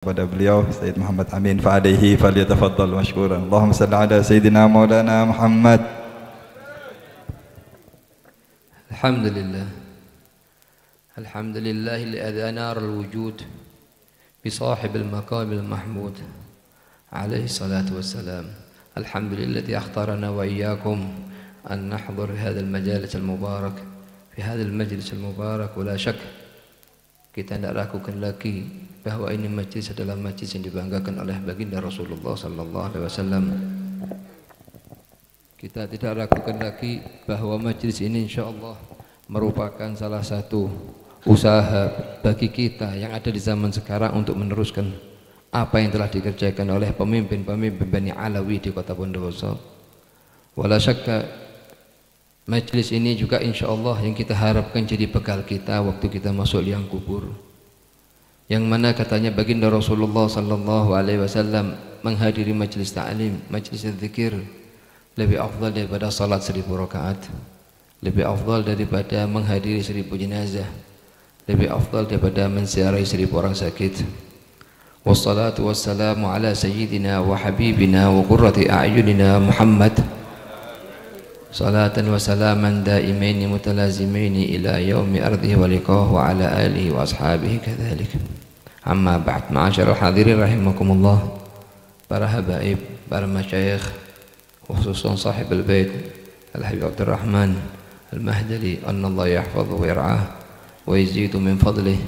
kepada beliau Sayyid Muhammad Amin fa'alaihi falyatafaddal mashkuran. Allahumma salli ala Sayyidina Maulana Muhammad. Alhamdulillah. Alhamdulillah alladhi adhana al-wujud bi sahib al-maqam al-mahmud alaihi salatu wassalam. Alhamdulillah alladhi akhtarana wa iyyakum an nahdhur hadha al-majalis al-mubarak fi hadha al-majlis al-mubarak. Wa la shak kita tidak ragukan lagi bahwa ini majlis adalah majlis yang dibanggakan oleh baginda Rasulullah sallallahu alaihi wasallam. Kita tidak ragukan lagi bahwa majlis ini insyaallah merupakan salah satu usaha bagi kita yang ada di zaman sekarang untuk meneruskan apa yang telah dikerjakan oleh pemimpin-pemimpin Bani Alawi di kota Bondowoso. Wala syakka majlis ini juga insyaallah yang kita harapkan jadi bekal kita waktu kita masuk liang kubur, yang mana katanya baginda Rasulullah sallallahu alaihi wasallam menghadiri majlis ta'lim, majlis zikir lebih afdal daripada salat 1000 rakaat, lebih afdal daripada menghadiri 1000 jenazah, lebih afdal daripada menziarahi 1000 orang sakit. Wassalatu wassalamu ala sayyidina wa habibina wa qurrati a'yunina Muhammad, salatan wa salaman daimaini mutalazimaini ila yaumi ardihi wa liqahu wa ala alihi wa ashabihi kadzalik. Amma ba'd, ma'asyiral hadirin rahimakumullah, para habaib, para masyayikh, khususan sahib al-bait Al-Habib Abdurrahman Al-Mahdali, annallahu yahfadhu wa yar'ah wa yazidu min fadlih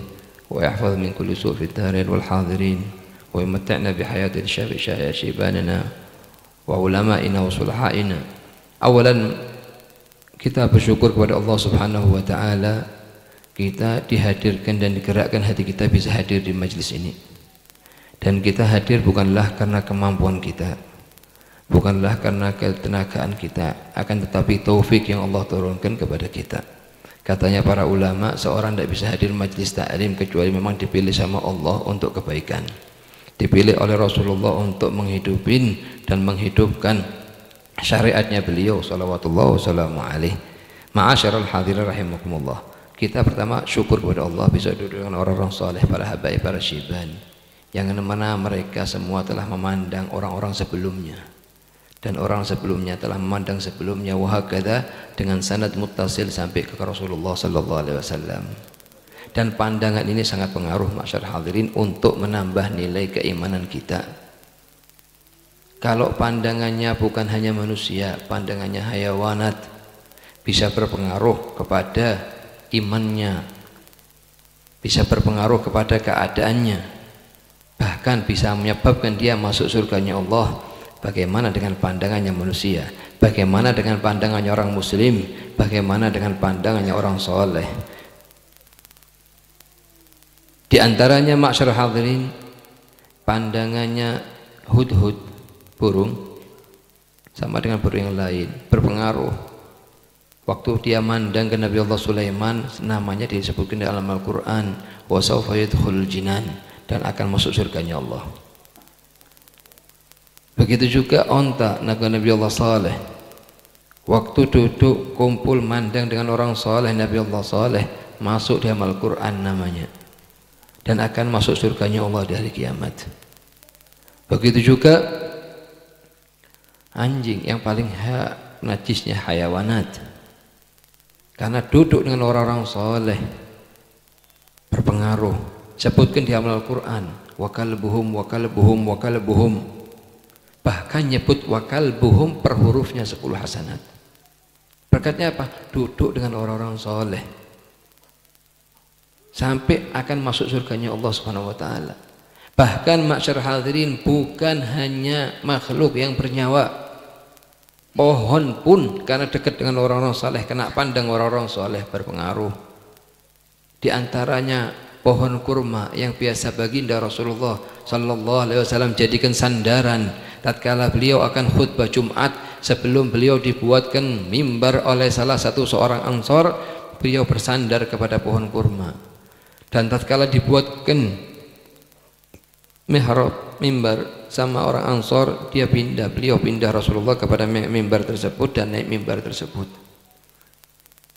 wa yahfadhu min kulli su' fi ad-darin wal hadirin wa yamatta'na bi hayatil syibanana wa ulama'ina wa sulaha'ina. Awalan kita bersyukur kepada Allah Subhanahu wa ta'ala, kita dihadirkan dan digerakkan hati kita bisa hadir di majlis ini. Dan kita hadir bukanlah karena kemampuan kita, bukanlah karena ketenagaan kita, akan tetapi taufik yang Allah turunkan kepada kita. Katanya para ulama, seorang tidak bisa hadir majlis ta'lim kecuali memang dipilih sama Allah untuk kebaikan, dipilih oleh Rasulullah untuk menghidupin dan menghidupkan syariatnya beliau salawatullah wassalamu alaih. Ma'asyiral hadirin rahimakumullah, kita pertama syukur kepada Allah bisa duduk dengan orang-orang saleh, para habaib, para syiban, yang mana mereka semua telah memandang orang-orang sebelumnya, dan orang sebelumnya telah memandang sebelumnya, wahakadha dengan sanad muttasil sampai ke Rasulullah sallallahu alaihi wasallam. Dan pandangan ini sangat pengaruh masyarakat hadirin untuk menambah nilai keimanan kita. Kalau pandangannya bukan hanya manusia, pandangannya hayawanat, bisa berpengaruh kepada imannya, bisa berpengaruh kepada keadaannya, bahkan bisa menyebabkan dia masuk surganya Allah. Bagaimana dengan pandangannya manusia? Bagaimana dengan pandangannya orang muslim? Bagaimana dengan pandangannya orang soleh? Di antaranya ma'syarul hadirin, pandangannya hudhud, burung, sama dengan burung yang lain, berpengaruh. Waktu dia mandang ke Nabi Allah Sulaiman, namanya disebutkan di dalam Al-Quran, wa sawfa yadkhulul jinan, dan akan masuk surganya Allah. Begitu juga onta Nabi Allah Saleh, waktu duduk kumpul mandang dengan orang saleh, Nabi Allah Saleh masuk di Al-Quran namanya, dan akan masuk surganya Allah di hari kiamat. Begitu juga anjing, yang paling najisnya hayawanat, karena duduk dengan orang-orang soleh berpengaruh. Sebutkan di Al-Quran, wa kalbuhum wa kalbuhum wa kalbuhum, bahkan nyebut wa kalbuhum per hurufnya 10 hasanat. Berkatnya apa? Duduk dengan orang-orang soleh sampai akan masuk surganya Allah Subhanahu wa ta'ala. Bahkan ma'syar hadirin, bukan hanya makhluk yang bernyawa, pohon pun karena dekat dengan orang-orang saleh, kena pandang orang-orang saleh berpengaruh. Di antaranya pohon kurma yang biasa baginda Rasulullah sallallahu alaihi wasallam jadikan sandaran tatkala beliau akan khutbah Jumat. Sebelum beliau dibuatkan mimbar oleh salah satu seorang Ansor, beliau bersandar kepada pohon kurma. Dan tatkala dibuatkan mihrab, mimbar sama orang Ansor, beliau pindah Rasulullah kepada mimbar tersebut dan naik mimbar tersebut.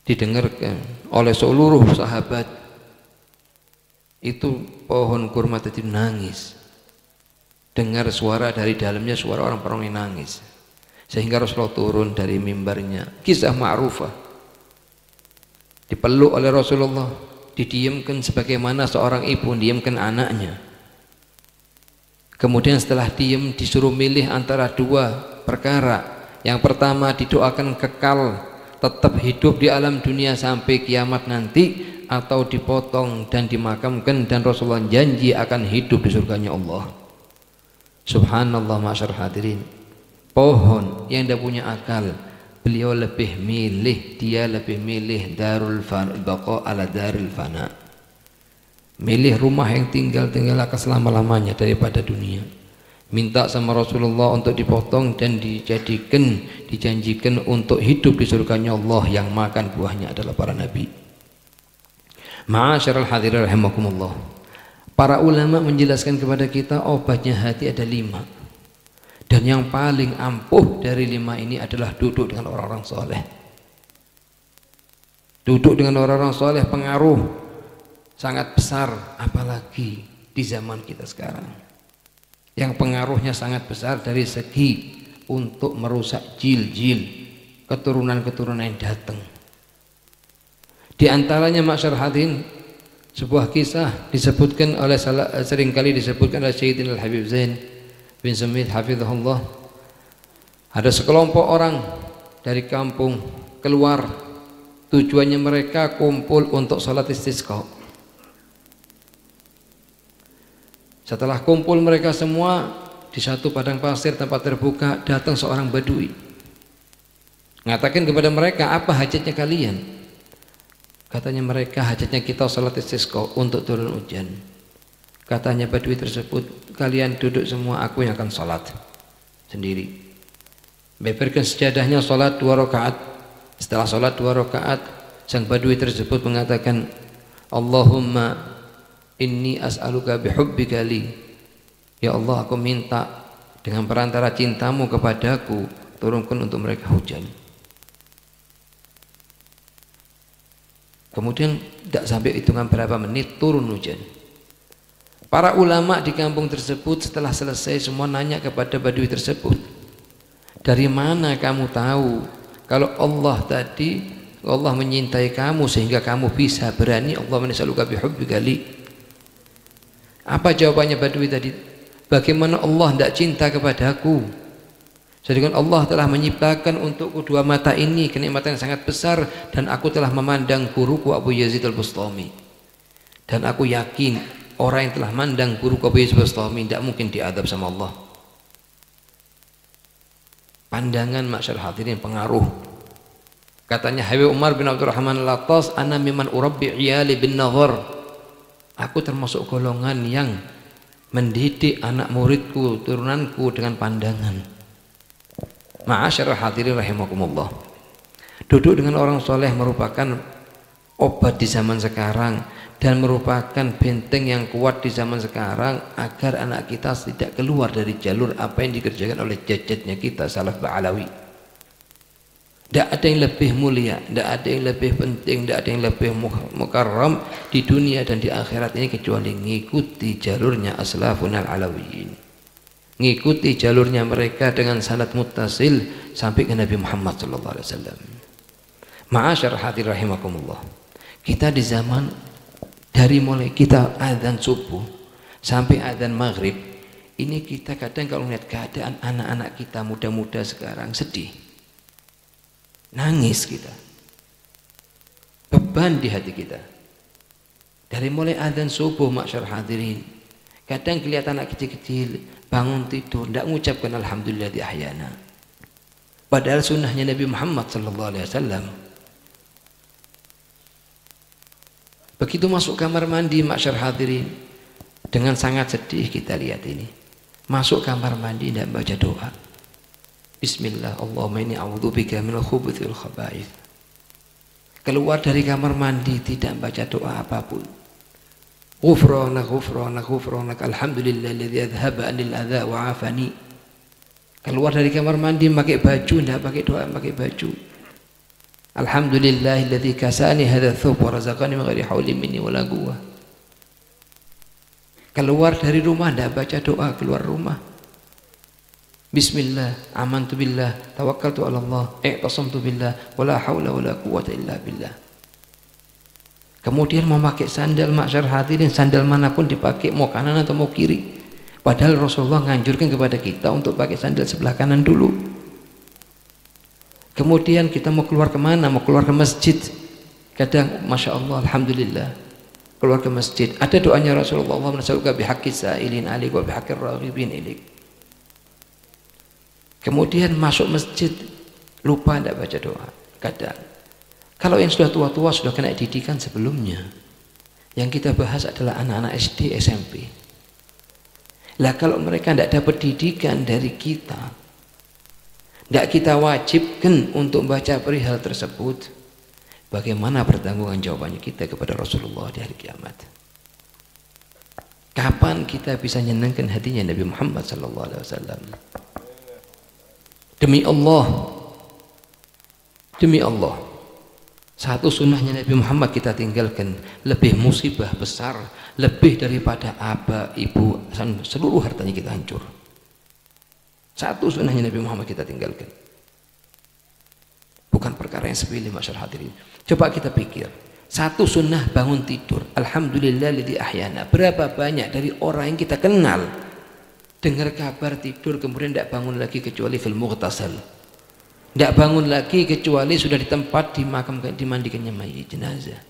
Didengarkan oleh seluruh sahabat. Itu pohon kurma tadi nangis. dengar suara dari dalamnya, suara orang-orang yang nangis, sehingga Rasulullah turun dari mimbarnya. Kisah ma'rufah, dipeluk oleh Rasulullah, didiamkan sebagaimana seorang ibu diamkan anaknya. Kemudian setelah diam disuruh milih antara dua perkara. Yang pertama didoakan kekal tetap hidup di alam dunia sampai kiamat nanti, atau dipotong dan dimakamkan dan Rasulullah janji akan hidup di surganya Allah. Subhanallah masyarakat hadirin, pohon yang tidak punya akal, beliau lebih milih, dia lebih milih darul baqa ala daril fana, milih rumah yang tinggal akan selama-lamanya daripada dunia. Minta sama Rasulullah untuk dipotong dan dijanjikan untuk hidup di surganya Allah yang makan buahnya adalah para nabi. Ma'asyiral hadirin rahimakumullah, para ulama menjelaskan kepada kita obatnya hati ada 5, dan yang paling ampuh dari 5 ini adalah duduk dengan orang-orang soleh. Duduk dengan orang-orang soleh pengaruh sangat besar, apalagi di zaman kita sekarang yang pengaruhnya sangat besar dari segi untuk merusak jil-jil, keturunan-keturunan yang datang. Di antaranya masyarakat hadirin, sebuah kisah disebutkan oleh seringkali disebutkan oleh Sayyidina Al-Habib Zain bin Sumit hafizahullah. Ada sekelompok orang dari kampung keluar, tujuannya mereka kumpul untuk salat istisqa. Setelah kumpul mereka semua di satu padang pasir tempat terbuka, datang seorang badui, mengatakan kepada mereka, apa hajatnya kalian? Katanya mereka, hajatnya kita salat istisqa untuk turun hujan. Katanya badui tersebut, kalian duduk semua, aku yang akan salat sendiri. Beberkan sejadahnya, salat 2 rakaat. Setelah salat 2 rakaat, sang badui tersebut mengatakan, Allahumma inni as'aluka bihubbika li, ya Allah, aku minta dengan perantara cintamu kepadaku, turunkan untuk mereka hujan. Kemudian tidak sampai hitungan berapa menit turun hujan. Para ulama di kampung tersebut setelah selesai semua nanya kepada badui tersebut, dari mana kamu tahu kalau Allah tadi, Allah menyintai kamu sehingga kamu bisa berani Allah menis'aluka bihubbika li? Apa jawabannya badui tadi? Bagaimana Allah tidak cinta kepadaku? Sedangkan Allah telah menciptakan untuk kedua mata ini kenikmatan yang sangat besar, dan aku telah memandang guruku Abu Yazid Al-Bustami, dan aku yakin orang yang telah memandang guruku Abu Yazid Al-Bustami tidak mungkin diadab sama Allah. Pandangan masyarakat hadirin pengaruh. Katanya Habib Umar bin Abdurrahman Al-Attas, ana mimman urabbi iyali bin nazar, aku termasuk golongan yang mendidik anak muridku, turunanku dengan pandangan. Ma'asyiral hadirin rahimakumullah, duduk dengan orang soleh merupakan obat di zaman sekarang dan merupakan benteng yang kuat di zaman sekarang agar anak kita tidak keluar dari jalur apa yang dikerjakan oleh jajatnya kita salaf ba'alawi. Tidak ada yang lebih mulia, tidak ada yang lebih penting, tidak ada yang lebih mukarram di dunia dan di akhirat ini kecuali ngikuti jalurnya aslafun al-alawiyin, ngikuti jalurnya mereka dengan sanad muttasil sampai ke Nabi Muhammad sallallahu alaihi wasallam. Ma'asyar hadir rahimakumullah, kita di zaman dari mulai kita azan subuh sampai azan maghrib ini, kita kadang kalau melihat keadaan anak-anak kita muda-muda sekarang sedih, nangis kita, beban di hati kita. Dari mulai azan subuh masyarakat hadirin, kadang kelihatan anak kecil-kecil bangun tidur tidak mengucapkan alhamdulillah di ahyana, padahal sunnahnya Nabi Muhammad sallallahu alaihi wasallam. Begitu masuk kamar mandi masyarakat hadirin, dengan sangat sedih kita lihat ini, masuk kamar mandi tidak baca doa, Bismillah, Allahumma inni a'udzubika minal khubuthi wal khaba'ith. Keluar dari kamar mandi tidak baca doa apapun. Ghufranak, ghufranak, ghufranak, alhamdulillahilladzi adhaba anil adza wa afani. Keluar dari kamar mandi pakai baju, tidak pakai doa, pakai baju. Alhamdulillahilladzi kasani hadza thawb wa razaqani min ghairi haulin minni wala quwwah. Keluar dari rumah tidak baca doa keluar rumah. Bismillah, amantu billah, tawakkaltu ala Allah, i'tasamtu billah, wala haula wala quwwata illa billah. Kemudian mau pakai sandal, masyarakat hadirin, sandal manapun dipakai, mau kanan atau mau kiri. Padahal Rasulullah nganjurkan kepada kita untuk pakai sandal sebelah kanan dulu. Kemudian kita mau keluar kemana? Mau keluar ke masjid. Kadang, masya Allah, alhamdulillah, keluar ke masjid. Ada doanya Rasulullah, Allahumma nas'aluka bihaqqis sa'ilin alik wa bihaqqir raghibin ilik. Kemudian masuk masjid lupa tidak baca doa. Kadang kalau yang sudah tua-tua sudah kena didikan sebelumnya, yang kita bahas adalah anak-anak SD, SMP. Lah kalau mereka tidak dapat didikan dari kita, tidak kita wajibkan untuk baca perihal tersebut, bagaimana pertanggungan jawabannya kita kepada Rasulullah di hari kiamat? Kapan kita bisa nyenangkan hatinya Nabi Muhammad SAW? Demi Allah, demi Allah, satu sunnahnya Nabi Muhammad kita tinggalkan, lebih musibah besar, lebih daripada aba, ibu, seluruh hartanya kita hancur. Satu sunnahnya Nabi Muhammad kita tinggalkan. Bukan perkara yang sepele, masyarakat hadirin. Coba kita pikir, satu sunnah bangun tidur, alhamdulillahilladzi ahyana. Berapa banyak dari orang yang kita kenal dengar kabar tidur kemudian tidak bangun lagi kecuali fil mughtasal, tidak bangun lagi kecuali sudah di tempat dimandikannya mayit jenazah.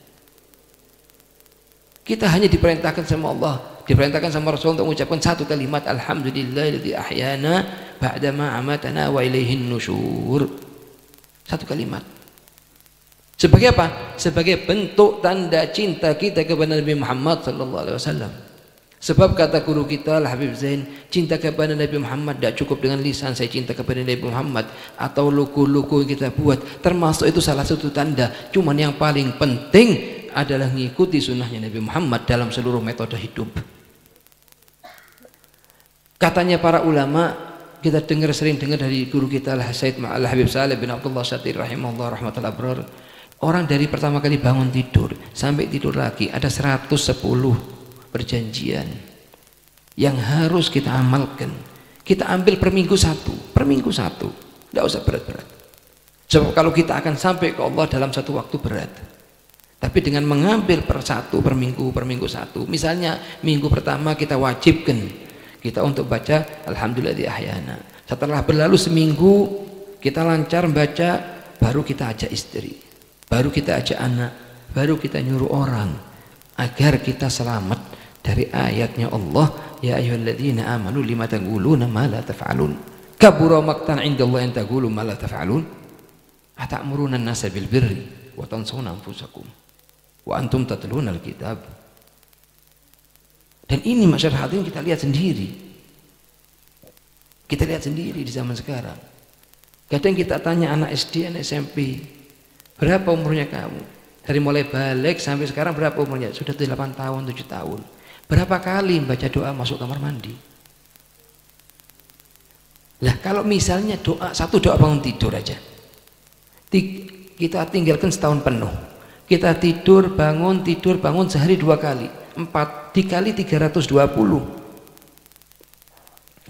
Kita hanya diperintahkan sama Allah, diperintahkan sama Rasul untuk mengucapkan satu kalimat, alhamdulillahilladzi ahyana ba'dama amatana wa ilaihin nusyur. Satu kalimat. Sebagai apa? Sebagai bentuk tanda cinta kita kepada Nabi Muhammad sallallahu alaihi wasallam. Sebab kata guru kita Al-Habib Zain, cinta kepada Nabi Muhammad tidak cukup dengan lisan saya cinta kepada Nabi Muhammad atau logo-logo yang kita buat, termasuk itu salah satu tanda. Cuman yang paling penting adalah mengikuti sunnahnya Nabi Muhammad dalam seluruh metode hidup. Katanya para ulama, kita sering dengar dari guru kita Sayyid Al-Habib Saleh bin Abdullah Syatir rahimahullah rahmatullah abrar, orang dari pertama kali bangun tidur sampai tidur lagi ada 110 perjanjian yang harus kita amalkan. Kita ambil per minggu satu, tidak usah berat-berat. Sebab kalau kita akan sampai ke Allah dalam satu waktu berat. Tapi dengan mengambil per minggu satu. Misalnya minggu pertama kita wajibkan kita untuk baca alhamdulillah ahyana. Setelah berlalu seminggu kita lancar baca, baru kita ajak istri, baru kita ajak anak, baru kita nyuruh orang agar kita selamat dari ayatnya Allah, ya ayyuhalladzina amanu lima taquluna ma la taf'alun kabura maqtan 'indallahi an taqulu ma la taf'alun atamuruna an-nasa bil birri wa tansawna anfusakum wa antum tatluna al-kitab. Dan ini masyarakat hadirin kita lihat sendiri. Kita lihat sendiri di zaman sekarang. Kadang kita tanya anak SD, anak SMP, berapa umurnya kamu? Dari mulai balik sampai sekarang berapa umurnya? Sudah 8 tahun, 7 tahun. Berapa kali baca doa masuk kamar mandi? Lah kalau misalnya satu doa bangun tidur aja, kita tinggalkan setahun penuh. Kita tidur bangun sehari 2 kali, 4 dikali 320,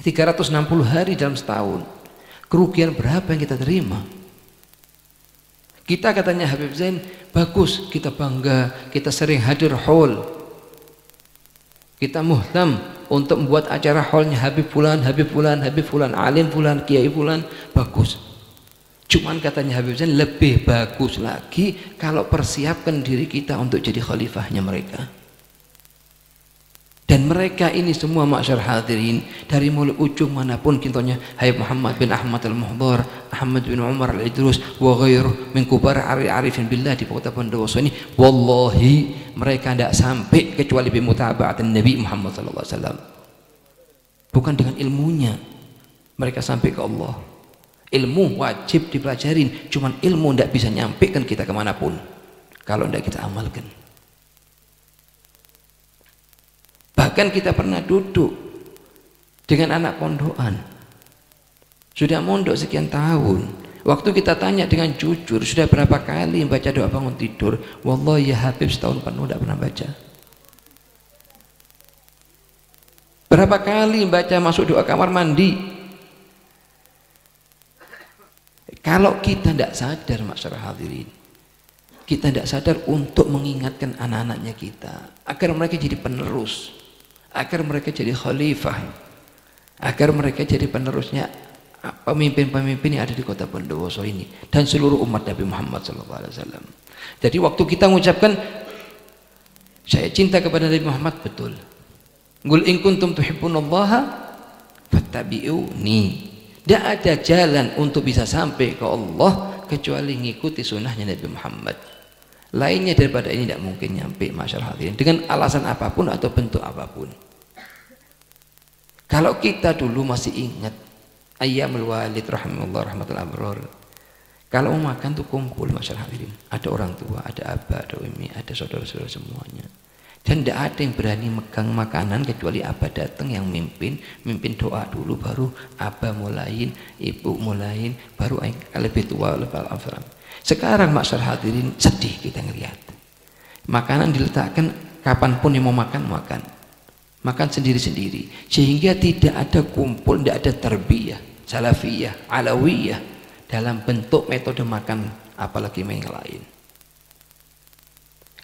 360 hari dalam setahun. Kerugian berapa yang kita terima? Kita katanya Habib Zain, bagus, kita bangga, kita sering hadir haul, kita muhtam untuk membuat acara haulnya Habib Fulan, alim Fulan, Kiai Fulan, bagus. Cuman katanya Habib Zain, lebih bagus lagi kalau persiapkan diri kita untuk jadi khalifahnya mereka. Dan mereka ini semua masyarakat hadirin dari mulai ujung manapun, contohnya Habib Muhammad bin Ahmad al-Muhdar, Ahmad bin Umar al-Idrus wa ghairuh min kubar arifin billah di kota Bondowoso ini, wallahi mereka tidak sampai kecuali bimutaba'atin Nabi Muhammad sallallahu alaihi wasallam. Bukan dengan ilmunya mereka sampai ke Allah. Ilmu wajib dipelajarin, cuman ilmu tidak bisa nyampaikan kita kemanapun kalau tidak kita amalkan. Bahkan kita pernah duduk dengan anak pondokan, sudah mondok sekian tahun. Waktu kita tanya dengan jujur, sudah berapa kali baca doa bangun tidur? Wallahi ya Habib, setahun penuh tidak pernah baca. Berapa kali baca masuk doa kamar mandi. Kalau kita tidak sadar, masyarakat hadirin, kita tidak sadar untuk mengingatkan anak-anaknya kita agar mereka jadi penerus, agar mereka jadi khalifah, agar mereka jadi penerusnya pemimpin-pemimpin yang ada di kota Bondowoso ini dan seluruh umat Nabi Muhammad SAW. Jadi waktu kita mengucapkan saya cinta kepada Nabi Muhammad, betul. Qul in kuntum tuhibbunallaha fattabi'uni. Tidak ada jalan untuk bisa sampai ke Allah kecuali mengikuti sunnahnya Nabi Muhammad. Lainnya daripada ini tidak mungkin nyampe, masyarakat hadirin, dengan alasan apapun atau bentuk apapun. Kalau kita dulu masih ingat ayyamul walid rahimahullah rahmatul abror, kalau mau makan tuh kumpul, masyarakat hadirin, ada orang tua, ada abah, ada umi, ada saudara-saudara semuanya. Dan tidak ada yang berani megang makanan kecuali abah datang yang mimpin doa dulu, baru abah mulain, ibu mulain, baru lebih tua lebih al-afram. Sekarang masyarakat hadirin sedih kita ngelihat makanan diletakkan kapanpun yang mau makan, makan sendiri-sendiri, sehingga tidak ada kumpul, tidak ada tarbiyah salafiyah alawiyah dalam bentuk metode makan, apalagi yang lain.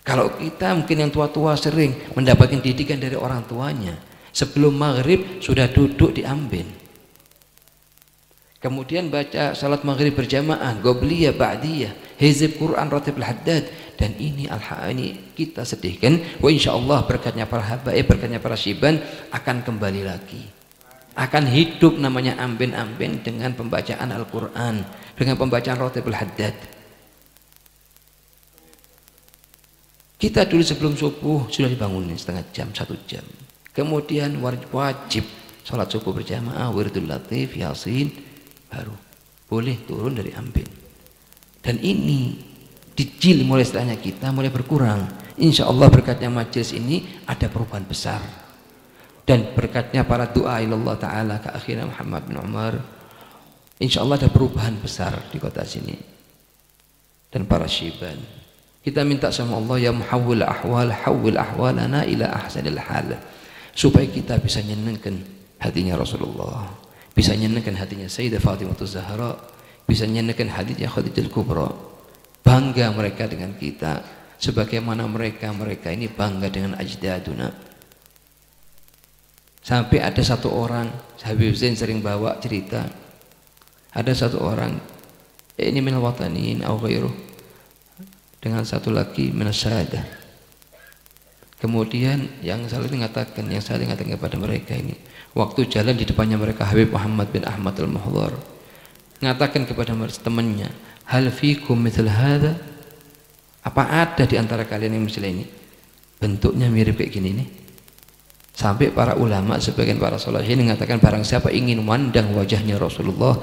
Kalau kita mungkin yang tua-tua sering mendapatkan didikan dari orang tuanya, sebelum maghrib sudah duduk di amben, kemudian baca salat maghrib berjamaah, qobliyah, ba'diyah, hizib Quran, ratib al-haddad. Dan ini ini kita sedihkan, wa insyaallah berkatnya para habaib, berkatnya para syiban akan kembali lagi, akan hidup namanya amben-amben dengan pembacaan Al-Quran, dengan pembacaan ratib al-haddad. Kita dulu sebelum subuh sudah dibangunin setengah jam, 1 jam. Kemudian wajib sholat subuh berjamaah, wirdul latif, yasin, baru boleh turun dari amben. Dan ini dijil mulai setelahnya kita mulai berkurang. Insya Allah berkatnya majelis ini ada perubahan besar. Dan berkatnya para doa ilallah ta'ala ke akhirnya Muhammad bin Umar, insya Allah ada perubahan besar di kota sini. Dan para syiban, kita minta sama Allah, ya muhawwil ahwal, hawwil ahwalana ila ahsanil hal, supaya kita bisa nyenengkan hatinya Rasulullah, bisa nyenengkan hatinya Sayyidah Fatimah Zahra, bisa nyenengkan hatinya Khadijah Kubra. Bangga mereka dengan kita sebagaimana mereka ini bangga dengan ajdaduna. Sampai ada satu orang, Habib Zain sering bawa cerita, ada satu orang ini minal watanin au ghairuh, dengan satu lagi menasyadah. Kemudian yang saling mengatakan kepada mereka ini, waktu jalan di depannya mereka Habib Muhammad bin Ahmad al-Muhdhar mengatakan kepada temannya, hal fikum mithl hadha, apa ada di antara kalian yang misalnya ini bentuknya mirip kayak gini nih. Sampai para ulama, sebagian para sholihin mengatakan, barang siapa ingin memandang wajahnya Rasulullah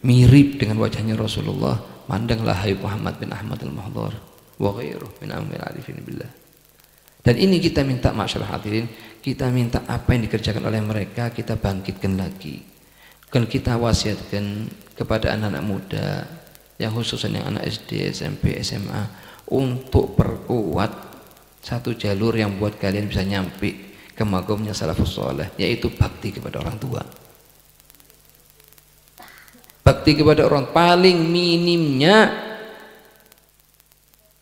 mirip dengan wajahnya Rasulullah, mandanglah Habib Muhammad bin Ahmad al-Muhdhar wa ghairuh min amil arifin billah. Dan ini kita minta, masyarakat hadirin, kita minta apa yang dikerjakan oleh mereka kita bangkitkan lagi. Dan kita wasiatkan kepada anak-anak muda, yang khususnya yang anak SD, SMP, SMA, untuk perkuat satu jalur yang buat kalian bisa nyampe ke magomnya salafus saleh, yaitu bakti kepada orang tua. Bakti kepada orang, paling minimnya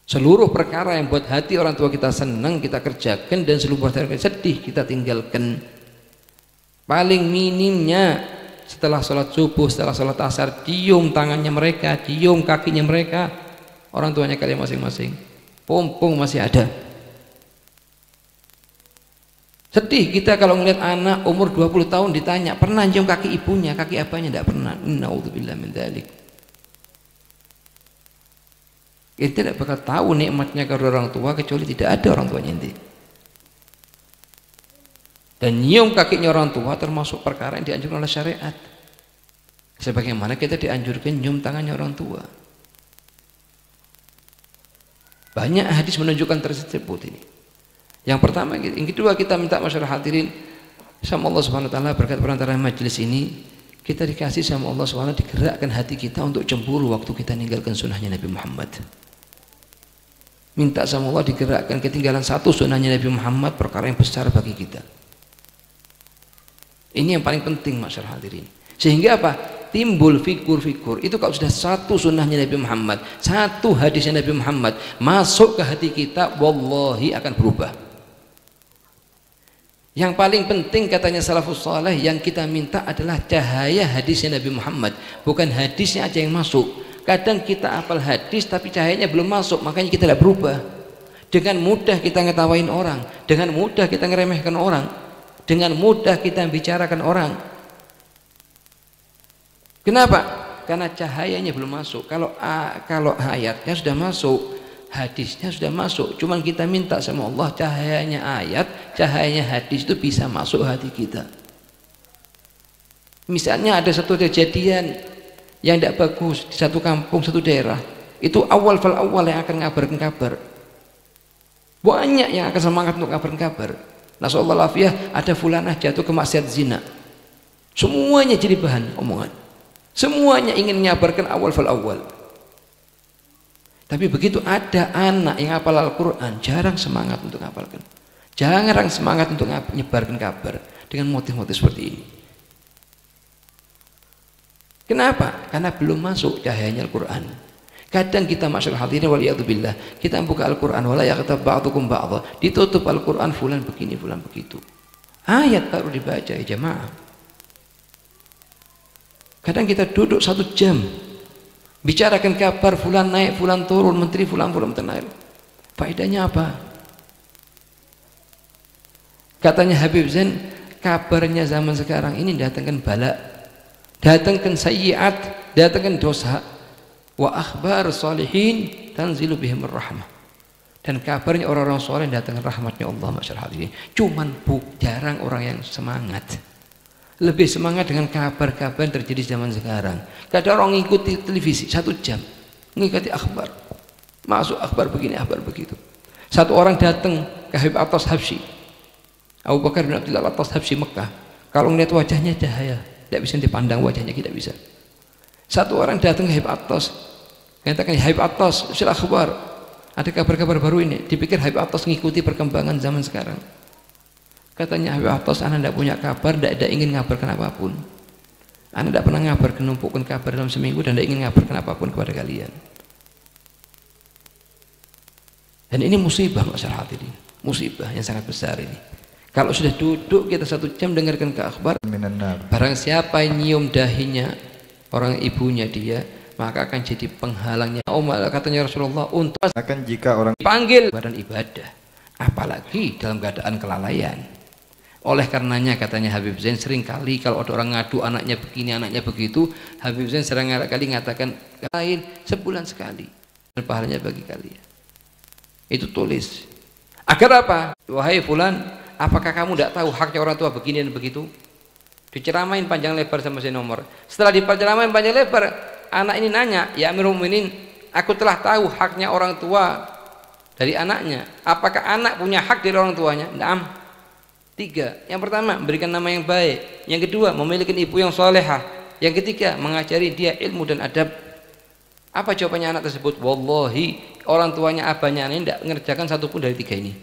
seluruh perkara yang buat hati orang tua kita senang kita kerjakan, dan seluruh perkara yang sedih kita tinggalkan. Paling minimnya setelah sholat subuh, setelah sholat asar, cium tangannya mereka, cium kakinya mereka, orang tuanya kalian masing-masing, pompong masih ada. Sedih kita kalau melihat anak umur 20 tahun ditanya, pernah cium kaki ibunya, kaki apanya? Tidak pernah. Naudzubillah min dzalik. Kita tidak bakal tahu nikmatnya kepada orang tua kecuali tidak ada orang tuanya nanti. Dan nyium kakinya orang tua termasuk perkara yang dianjurkan oleh syariat. Sebagaimana kita dianjurkan nyium tangannya orang tua. Banyak hadis menunjukkan tersebut ini. Yang pertama, yang kedua, kita minta masyarakat hadirin sama Allah Subhanahu wa taala, berkat perantara majelis ini kita dikasih sama Allah Subhanahu wa taala, digerakkan hati kita untuk cemburu waktu kita meninggalkan sunnahnya Nabi Muhammad. Minta sama Allah digerakkan ketinggalan satu sunnahnya Nabi Muhammad, perkara yang besar bagi kita. Ini yang paling penting masyarakat hadirin. Sehingga apa? Timbul figur-figur itu. Kalau sudah satu sunnahnya Nabi Muhammad, satu hadisnya Nabi Muhammad masuk ke hati kita, wallahi akan berubah. Yang paling penting katanya salafus saleh yang kita minta adalah cahaya hadisnya Nabi Muhammad, bukan hadisnya aja yang masuk. Kadang kita hafal hadis tapi cahayanya belum masuk, makanya kita tidak berubah. Dengan mudah kita ngetawain orang, dengan mudah kita ngeremehkan orang, dengan mudah kita bicarakan orang. Kenapa? Karena cahayanya belum masuk. Kalau ayatnya sudah masuk, hadisnya sudah masuk, cuman kita minta sama Allah cahayanya ayat, cahayanya hadis itu bisa masuk hati kita. Misalnya ada satu kejadian yang tidak bagus di satu kampung, satu daerah, itu awal yang akan ngabarkan kabar, banyak yang akan semangat untuk ngabarkan kabar. Nasallallahu alafiyah, ada fulanah jatuh ke maksiat zina, semuanya jadi bahan omongan, semuanya ingin menyabarkan awal. Tapi begitu ada anak yang hafal Al-Quran, jarang semangat untuk menghafalkan, jarang semangat untuk menyebarkan kabar dengan motif-motif seperti ini. Kenapa? Karena belum masuk cahayanya Al-Quran. Kadang kita masyaallah hadirin waliyadzubillah, kita buka Al-Quran, wala yaghtab ba'dukum ba'dha, ditutup Al-Quran fulan begini fulan begitu, ayat baru dibaca ya jamaah. Kadang kita duduk 1 jam bicarakan kabar fulan naik, fulan turun, menteri fulan naik. Faedahnya apa? Katanya Habib Zain, kabarnya zaman sekarang ini datangkan bala, datangkan sayyiat, datangkan dosa. Wa akhbar salihin tanzilu bihim rahmah. Dan kabarnya orang-orang soleh datangkan rahmatnya Allah masyarakat ini. Cuman jarang orang yang semangat. Lebih semangat dengan kabar-kabar yang terjadi zaman sekarang. Kadang orang ngikuti televisi 1 jam, ngikuti akhbar, masuk akhbar begini, akhbar begitu. Satu orang datang ke Habib Attas Habsyi, Abu Bakar bin Abdullah Attas Habsyi Mekah. Kalau melihat wajahnya cahaya, tidak bisa dipandang wajahnya, tidak bisa. Satu orang datang ke Habib Attas, katakan Habib Attas, sil akhbar, ada kabar-kabar baru ini. Dipikir Habib Attas ngikuti perkembangan zaman sekarang. Katanya Habib Attas, anda tidak punya kabar, tidak ingin ngabarkan apapun. Anda tidak pernah ngabarkan, numpukkan kabar dalam seminggu dan tidak ingin ngabarkan apapun kepada kalian. Dan ini musibah masyarakat ini, musibah yang sangat besar ini. Kalau sudah duduk kita 1 jam dengarkan ke akhbar, barang siapa yang nyium dahinya orang ibunya dia, maka akan jadi penghalangnya. Katanya Rasulullah, untuk akan jika orang dipanggil badan ibadah, apalagi dalam keadaan kelalaian. Oleh karenanya katanya Habib Zain, sering kali kalau ada orang ngadu anaknya begini, anaknya begitu, Habib Zain sering kali mengatakan lain sebulan sekali dan pahalanya bagi kalian. Itu tulis. Agar apa? Wahai fulan, apakah kamu tidak tahu haknya orang tua begini dan begitu? Diceramain panjang lebar sama si nomor. Setelah diceramain panjang lebar, anak ini nanya, ya Amirul Mukminin, aku telah tahu haknya orang tua dari anaknya. Apakah anak punya hak dari orang tuanya? Naam. 3. Yang pertama, memberikan nama yang baik. Yang kedua, memiliki ibu yang solehah. Yang ketiga, mengajari dia ilmu dan adab. Apa jawabannya anak tersebut? Wallahi, orang tuanya abahnya ini tidak mengerjakan satupun dari 3 ini.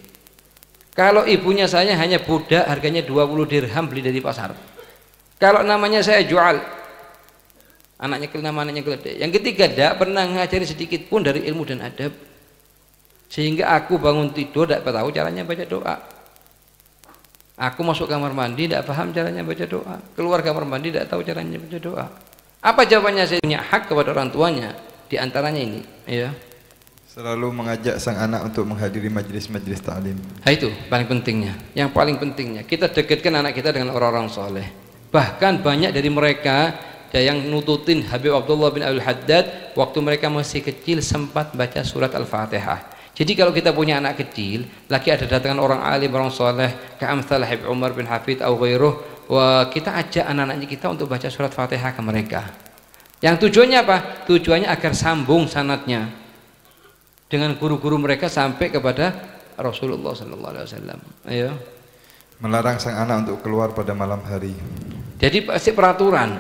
Kalau ibunya saya hanya budak, harganya 20 dirham beli dari pasar. Kalau namanya saya jual, nama anaknya geledek. Yang ketiga, tidak pernah ngajari sedikit pun dari ilmu dan adab. Sehingga aku bangun tidur tidak tahu caranya baca doa. Aku masuk kamar mandi tidak paham caranya baca doa. Keluar kamar mandi tidak tahu caranya baca doa. Apa jawabannya? Saya punya hak kepada orang tuanya. Di antaranya ini, ya. Selalu mengajak sang anak untuk menghadiri majelis-majelis ta'lim. Nah, itu paling pentingnya. Yang paling pentingnya kita dekatkan anak kita dengan orang-orang soleh. Bahkan banyak dari mereka yang nututin Habib Abdullah bin Abdul Haddad waktu mereka masih kecil sempat baca surat Al-Fatihah. Jadi kalau kita punya anak kecil, lagi ada datangan orang alim, orang soleh, ka'amthal Habib Umar bin Hafid atau ghairuh, kita ajak anak-anaknya kita untuk baca surat Fatihah ke mereka. Yang tujuannya apa? Tujuannya agar sambung sanadnya dengan guru-guru mereka sampai kepada Rasulullah sallallahu alaihi wasallam. Ayo. Melarang sang anak untuk keluar pada malam hari. Jadi pasti peraturan.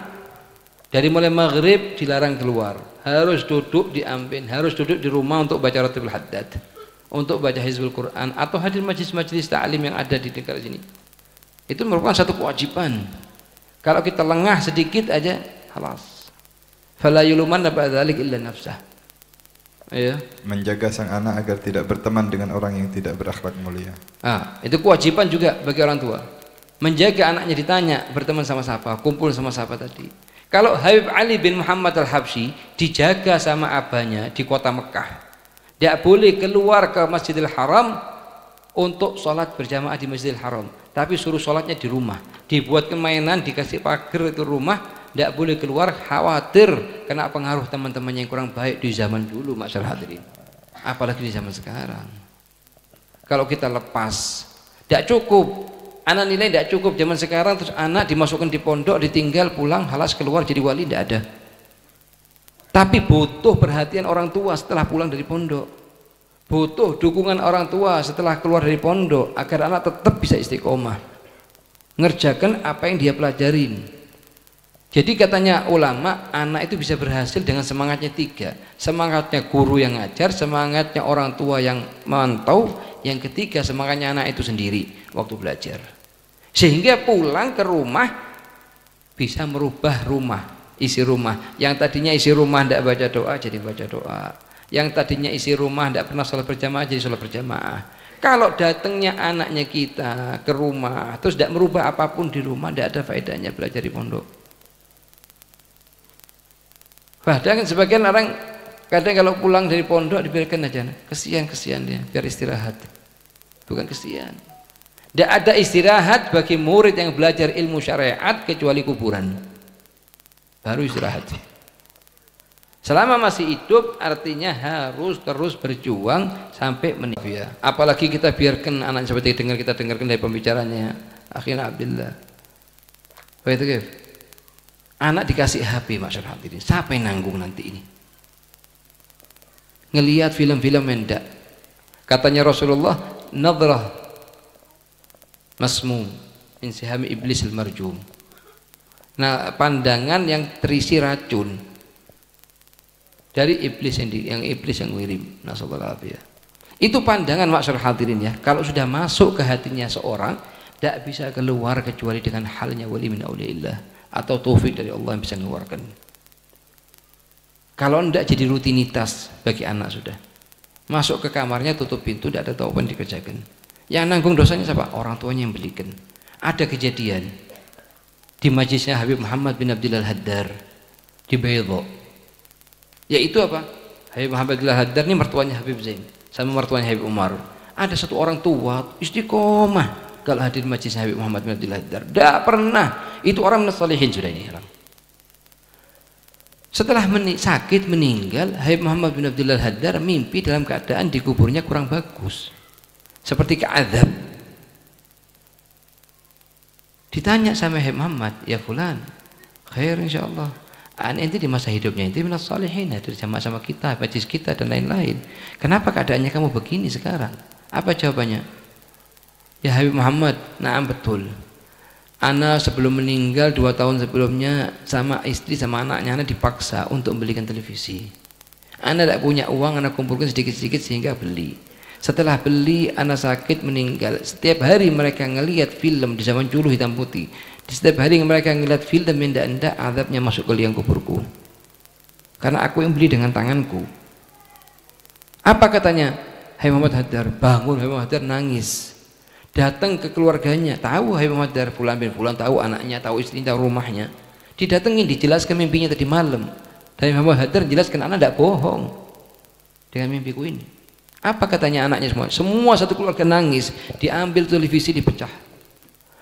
Dari mulai maghrib dilarang keluar, harus duduk di Ampin, harus duduk di rumah untuk baca Ratibul Haddad, untuk baca Hizbul Quran atau hadir majlis-majlis ta'lim yang ada di negara sini. Itu merupakan satu kewajiban. Kalau kita lengah sedikit aja, halas. Fala yulumanna ba'da dzalik illa nafsah. Ya. Menjaga sang anak agar tidak berteman dengan orang yang tidak berakhlak mulia. Itu kewajiban juga bagi orang tua. Menjaga anaknya, ditanya berteman sama siapa, kumpul sama siapa tadi. Kalau Habib Ali bin Muhammad Al-Habsyi dijaga sama abahnya di kota Mekah, tidak boleh keluar ke Masjidil Haram untuk sholat berjamaah di Masjidil Haram, tapi suruh sholatnya di rumah. Dibuat mainan, dikasih pagar ke rumah, tidak boleh keluar, khawatir kena pengaruh teman-temannya yang kurang baik di zaman dulu, masyarakat hadirin. Apalagi di zaman sekarang. Kalau kita lepas, tidak cukup. Anak nilai tidak cukup zaman sekarang, terus anak dimasukkan di pondok, ditinggal pulang, halas keluar jadi wali, tidak ada. Tapi butuh perhatian orang tua setelah pulang dari pondok. Butuh dukungan orang tua setelah keluar dari pondok agar anak tetap bisa istiqomah, ngerjakan apa yang dia pelajarin. Jadi katanya ulama, anak itu bisa berhasil dengan semangatnya tiga. Semangatnya guru yang ngajar, semangatnya orang tua yang mantau, yang ketiga semangatnya anak itu sendiri waktu belajar. Sehingga pulang ke rumah bisa merubah rumah, isi rumah. Yang tadinya isi rumah tidak baca doa jadi baca doa. Yang tadinya isi rumah tidak pernah sholat berjamaah jadi sholat berjamaah. Kalau datangnya anaknya kita ke rumah terus tidak merubah apapun di rumah, tidak ada faedahnya belajar di pondok. Bahkan sebagian orang kadang kalau pulang dari pondok dibiarkan aja, kesian dia, biar istirahat. Bukan kesian. Tidak ada istirahat bagi murid yang belajar ilmu syariat kecuali kuburan. Baru istirahat. Selama masih hidup artinya harus terus berjuang sampai meninggal. Apalagi kita biarkan anak seperti kita dengarkan dari pembicaranya Akhina Abdillah. Begitu, anak dikasih HP, masyarakat hadirin, siapa yang nanggung nanti ini? Ngelihat film-film mendak. Katanya Rasulullah, nadrah masmum min sihami iblis al-marjum. Nah, pandangan yang terisi racun dari iblis yang ngirim. Nasallallahu alaihi. Itu pandangan masyarakat hadirin ya. Kalau sudah masuk ke hatinya seorang, tidak bisa keluar kecuali dengan halnya wali min auliillah atau taufik dari Allah yang bisa mengeluarkan. Kalau tidak jadi rutinitas bagi anak sudah. Masuk ke kamarnya, tutup pintu, tidak ada tahu apa yang dikerjakan. Yang nanggung dosanya siapa? Orang tuanya yang belikan. Ada kejadian di majlisnya Habib Muhammad bin Abdillah Al-Haddar di Baydha. Yaitu apa? Habib Muhammad bin Abdillah Al-Haddar ini mertuanya Habib Zain sama mertuanya Habib Umar. Ada satu orang tua istiqomah kalau hadir majlis Habib Muhammad bin Abdillah Al-Haddar. Tidak pernah. Itu orang minas salihin sudah ini orang. Setelah sakit meninggal, Habib Muhammad bin Abdillah Al-Haddar mimpi dalam keadaan di kuburnya kurang bagus, seperti keazab. Ditanya sama Habib Muhammad, ya fulan, khair insyaallah. Ente di masa hidupnya ente minas salihin, hadir jamaah sama kita, majlis kita dan lain-lain. Kenapa keadaannya kamu begini sekarang? Apa jawabannya? Ya Habib Muhammad, naam betul. Ana sebelum meninggal 2 tahun sebelumnya sama istri sama anaknya ana dipaksa untuk membelikan televisi. Ana tidak punya uang, ana kumpulkan sedikit-sedikit sehingga beli. Setelah beli, ana sakit meninggal. Setiap hari mereka ngelihat film di zaman dulu hitam putih. Setiap hari mereka ngelihat film endak-endak azabnya masuk ke liang kuburku. Karena aku yang beli dengan tanganku. Apa katanya? Hai Muhammad Haddar, bangun. Hai Muhammad Haddar nangis. Datang ke keluarganya, tahu Habib Muhammad dari Fulan bin Fulan, tahu anaknya, tahu istrinya, tahu rumahnya. Didatengin, dijelaskan mimpinya tadi malam. Dan Muhammad Haddar jelaskan, anak tidak bohong dengan mimpiku ini. Apa katanya anaknya semua? Semua satu keluarga nangis. Diambil televisi, dipecah.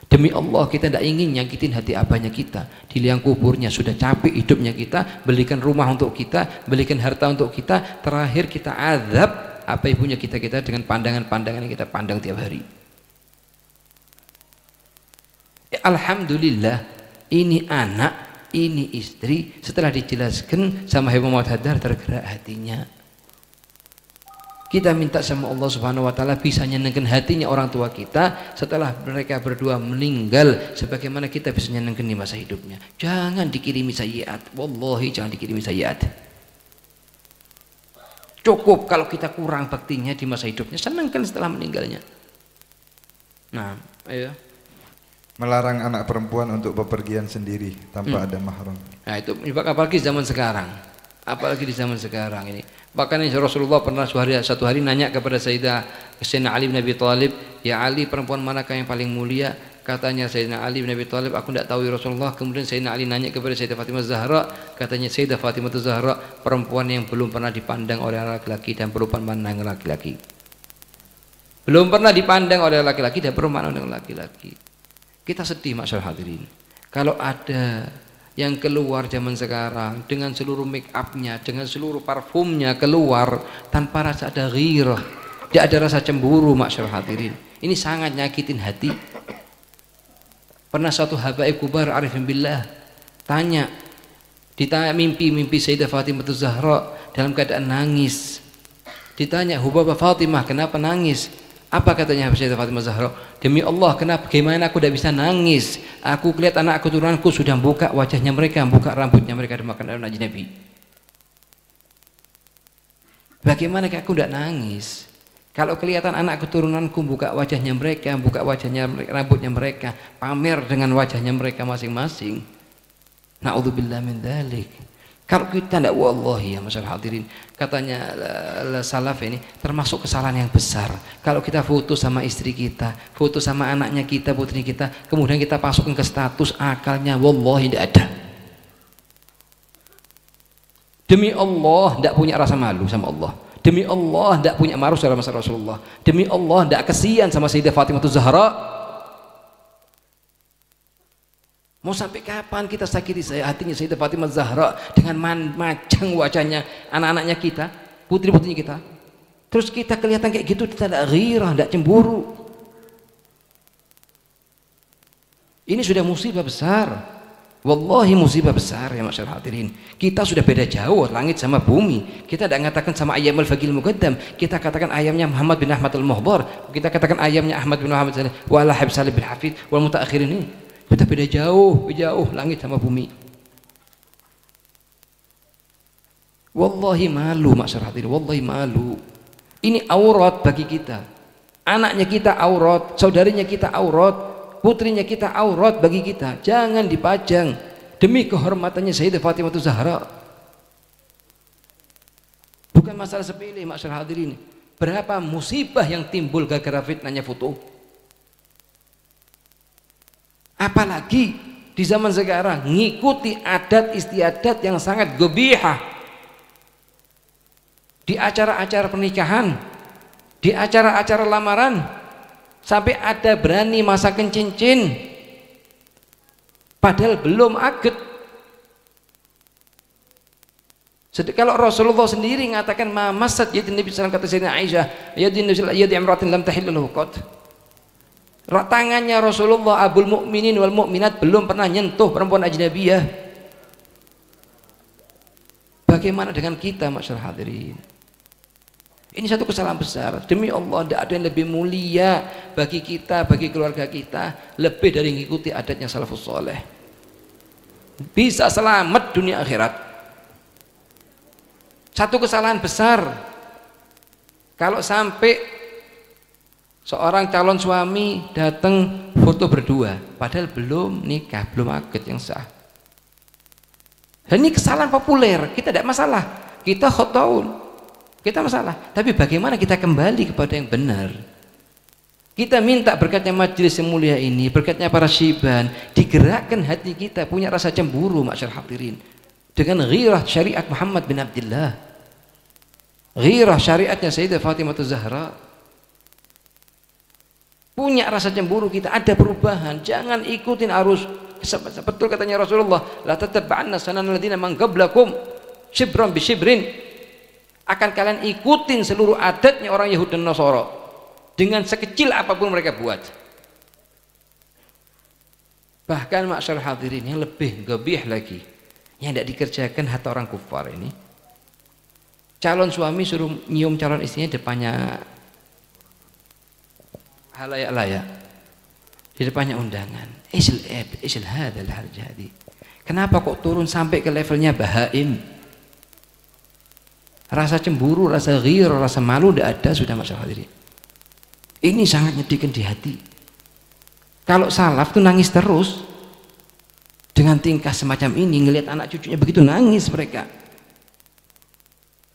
Demi Allah kita tidak ingin nyakitin hati abahnya kita. Di liang kuburnya sudah capek hidupnya kita, belikan rumah untuk kita, belikan harta untuk kita. Terakhir kita azab apa ibunya kita dengan pandangan-pandangan yang kita pandang tiap hari. Alhamdulillah, ini anak, ini istri, setelah dijelaskan sama Habib Muhammad Haddar tergerak hatinya. Kita minta sama Allah Subhanahu wa taala bisa nyenengkan hatinya orang tua kita setelah mereka berdua meninggal, sebagaimana kita bisa nyenengkan di masa hidupnya. Jangan dikirimi sayyiat, wallahi jangan dikirimi sayyiat. Cukup kalau kita kurang baktinya di masa hidupnya, senangkan setelah meninggalnya. Nah, ayo. Melarang anak perempuan untuk bepergian sendiri tanpa ada mahram. Nah itu apalagi zaman sekarang, apalagi di zaman sekarang ini. Bahkan Rasulullah pernah satu hari nanya kepada Sayyidina Ali bin Abi Thalib, ya Ali, perempuan manakah yang paling mulia? Katanya Sayyidina Ali bin Abi Thalib, aku tidak tahu ya Rasulullah. Kemudian Sayyidina Ali nanya kepada Sayyidah Fatimah Zahra, katanya Sayyidah Fatimah Zahra perempuan yang belum pernah dipandang oleh laki-laki dan belum memandang laki-laki. Belum pernah dipandang oleh laki-laki dan belum memandang laki-laki. Kita sedih masyarakat hadirin kalau ada yang keluar zaman sekarang dengan seluruh make upnya, dengan seluruh parfumnya keluar tanpa rasa ada ghirah, tidak ada rasa cemburu masyarakat hadirin. Ini sangat nyakitin hati. Pernah satu habaib kubar arifin billah ditanya mimpi Sayyidah Fatimah Zahra dalam keadaan nangis. Ditanya, Hubaba Fatimah, kenapa nangis? Apa katanya Sayyidah Fatimah Zahra? Demi Allah, kenapa? Gimana aku tidak bisa nangis? Aku lihat anak keturunanku sudah buka wajahnya mereka, buka rambutnya mereka dimakan oleh Nabi. Bagaimana aku tidak nangis? Kalau kelihatan anak keturunanku buka wajahnya mereka, buka wajahnya rambutnya mereka, pamer dengan wajahnya mereka masing-masing. Na'udzubillah min dzalik. Kalau kita tidak, wallahi ya masyarakat hadirin, katanya salaf ini termasuk kesalahan yang besar. Kalau kita foto sama istri kita, foto sama anaknya kita, putri kita, kemudian kita masukkan ke status, akalnya wallahi tidak ada. Demi Allah tidak punya rasa malu sama Allah. Demi Allah tidak punya malu sama Rasulullah. Demi Allah tidak kesian sama Sayyidah Fatimah Zahra. Mau sampai kapan kita sakiti hatinya Sayyidah Fatimah Zahra dengan macang wajahnya anak-anaknya kita, putri-putrinya kita. Terus kita kelihatan kayak gitu, kita tidak ghirah, tidak cemburu. Ini sudah musibah besar. Wallahi musibah besar ya masyarakat hadirin. Kita sudah beda jauh langit sama bumi. Kita tidak mengatakan sama ayam al-faqil muqaddam, kita katakan ayamnya Muhammad bin Ahmad al-Muhdar, kita katakan ayamnya Ahmad bin Muhammad wal Habib Salih bin Hafid wal mutaakhirin ini. Kita beda jauh langit sama bumi. Wallahi malu masyarakat hadirin, wallahi malu. Ini aurat bagi kita. Anaknya kita aurat, saudarinya kita aurat, putrinya kita aurat bagi kita. Jangan dipajang demi kehormatannya Sayyidah Fatimah Zahra. Bukan masalah sepele masyarakat hadirin. Berapa musibah yang timbul gara-gara fitnahnya foto. Apalagi di zaman sekarang ngikuti adat istiadat yang sangat gebihah di acara-acara pernikahan, di acara-acara lamaran, sampai ada berani masakin cincin padahal belum akad. Kalau Rasulullah sendiri mengatakan ma masat yadin Nabi sallallahu alaihi wasallam, kata Sayyidina Aisyah, yadi imratin lam tahillu lahu qat. Tangannya Rasulullah abul mukminin wal mukminat belum pernah nyentuh perempuan ajnabiyah. Bagaimana dengan kita masyarakat hadirin? Ini satu kesalahan besar. Demi Allah tidak ada yang lebih mulia bagi kita, bagi keluarga kita, lebih dari mengikuti adatnya salafus soleh. Bisa selamat dunia akhirat. Satu kesalahan besar kalau sampai seorang calon suami datang foto berdua padahal belum nikah, belum akad yang sah. Dan ini kesalahan populer, kita tidak masalah, kita khotaun, kita masalah. Tapi bagaimana kita kembali kepada yang benar? Kita minta berkatnya majelis yang mulia ini, berkatnya para syiban, digerakkan hati kita punya rasa cemburu masyarakat hadirin dengan ghirah syariat Muhammad bin Abdullah, ghirah syariatnya Sayyidah Fatimah Zahra. Punya rasa cemburu kita, ada perubahan. Jangan ikutin arus. Betul katanya Rasulullah, la tataba'anna sananal ladzina min qablakum shibran bi shibrin. Akan kalian ikutin seluruh adatnya orang Yahudi dan Nasara dengan sekecil apapun mereka buat. Bahkan masyarakat hadirin yang lebih gebih lagi, yang tidak dikerjakan hatta orang kufar ini. Calon suami suruh nyium calon istrinya depannya halayak-layak, di depannya undangan. Isil hadal harjadi. Kenapa kok turun sampai ke levelnya bahaim? Rasa cemburu, rasa ghir, rasa malu tidak ada sudah masyarakat hadirin. Ini sangat nyedihkan di hati. Kalau salaf tuh nangis terus dengan tingkah semacam ini, ngelihat anak cucunya begitu nangis mereka.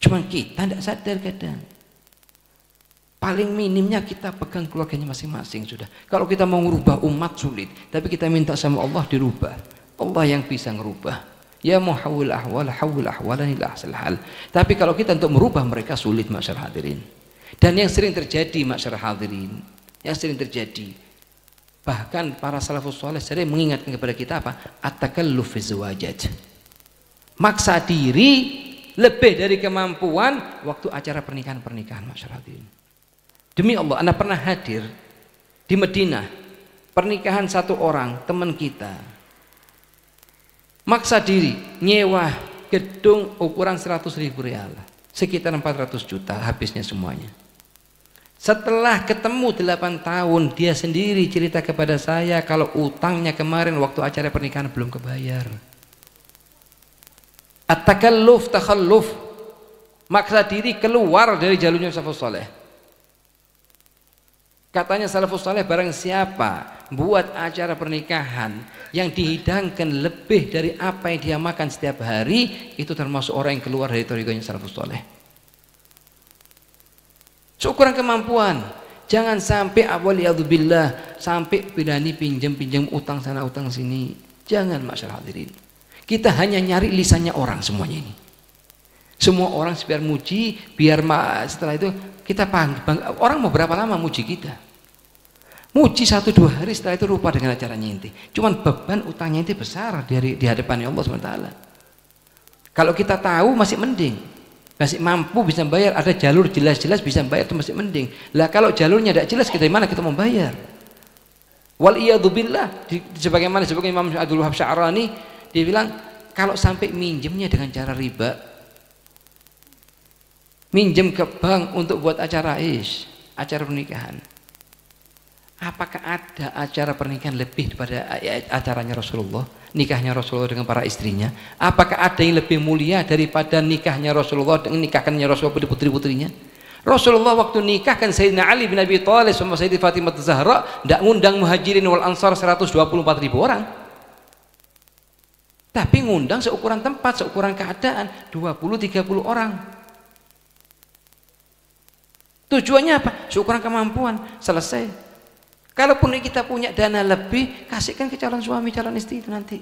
Cuman kita tidak sadar kadang. Paling minimnya kita pegang keluarganya masing-masing sudah. Kalau kita mau merubah umat sulit, tapi kita minta sama Allah dirubah. Allah yang bisa ngerubah. Ya muhawwil ahwal, hawwil ahwalan ila ahsanil hal. Tapi kalau kita untuk merubah mereka sulit, masyarakat hadirin. Dan yang sering terjadi, masyarakat hadirin, yang sering terjadi, bahkan para salafus saleh sering mengingatkan kepada kita apa? At-takalluf fi zawajat. Maksa diri lebih dari kemampuan waktu acara pernikahan-pernikahan, masyarakat hadirin. Demi Allah, Anda pernah hadir di Madinah pernikahan satu orang teman kita, maksa diri nyewa gedung ukuran 100.000 rial, sekitar 400 juta habisnya semuanya. Setelah ketemu 8 tahun, dia sendiri cerita kepada saya kalau utangnya kemarin waktu acara pernikahan belum kebayar. At-takalluf, takhalluf, maksa diri keluar dari jalurnya salafus saleh. Katanya salafus saleh, barang siapa buat acara pernikahan yang dihidangkan lebih dari apa yang dia makan setiap hari, itu termasuk orang yang keluar dari thariqahnya salafus saleh. Seukuran kemampuan. Jangan sampai waliyadzubillah sampai berani pinjam utang sana utang sini. Jangan, masyarakat hadirin. Kita hanya nyari lisannya orang semuanya ini. Semua orang biar muji, biar setelah itu kita bangga. Orang mau berapa lama muji kita? Muji 1-2 hari, setelah itu lupa dengan acaranya inti. Cuman beban utangnya inti besar di hadapan Allah SWT. Kalau kita tahu masih mending, masih mampu bisa bayar, ada jalur jelas-jelas bisa bayar, itu masih mending. Lah kalau jalurnya tidak jelas, kita gimana kita mau bayar? Wal iyadzubillah, sebagaimana Imam Abdul Wahab Sya'rani, dia bilang kalau sampai minjemnya dengan cara riba, minjem ke bank untuk buat acara acara pernikahan. Apakah ada acara pernikahan lebih daripada acaranya Rasulullah, nikahnya Rasulullah dengan para istrinya? Apakah ada yang lebih mulia daripada nikahnya Rasulullah dengan nikahkannya Rasulullah putri-putrinya? Rasulullah waktu nikahkan Sayyidina Ali bin Abi Thalib sama Sayyidina Fatimah Zahra, tidak ngundang Muhajirin wal Ansar 124.000 orang. Tapi ngundang seukuran tempat, seukuran keadaan, 20-30 orang. Tujuannya apa? Seukuran kemampuan, selesai. Kalaupun kita punya dana lebih, kasihkan ke calon suami, calon istri itu nanti.